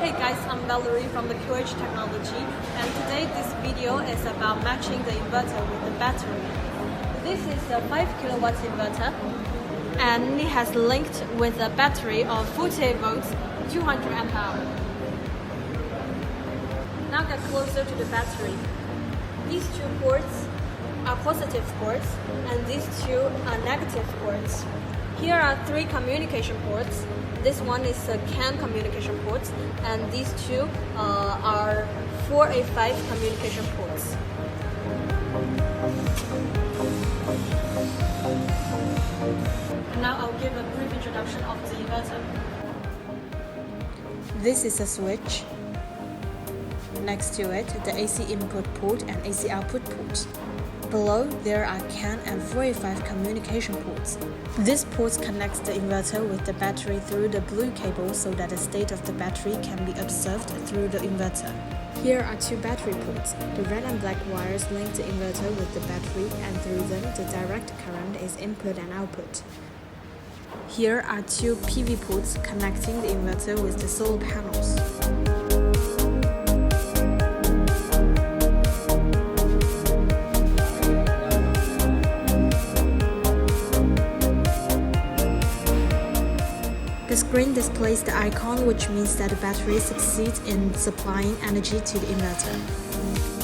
Hey guys, I'm Valerie from the QH Technology, and today this video is about matching the inverter with the battery. This is a 5 kilowatts inverter, and it has linked with a battery of 48 volts, 200 amp hour. Now get closer to the battery. These two ports are positive ports, and these two are negative ports. Here are three communication ports. This one is a CAN communication port, and these two are 48V communication ports. And now I'll give a brief introduction of the inverter. This is a switch. Next to it, the AC input port and AC output port. Below, there are CAN and 45 communication ports. This port connects the inverter with the battery through the blue cable so that the state of the battery can be observed through the inverter. Here are two battery ports. The red and black wires link the inverter with the battery, and through them the direct current is input and output. Here are two PV ports connecting the inverter with the solar panels. The screen displays the icon, which means that the battery succeeds in supplying energy to the inverter.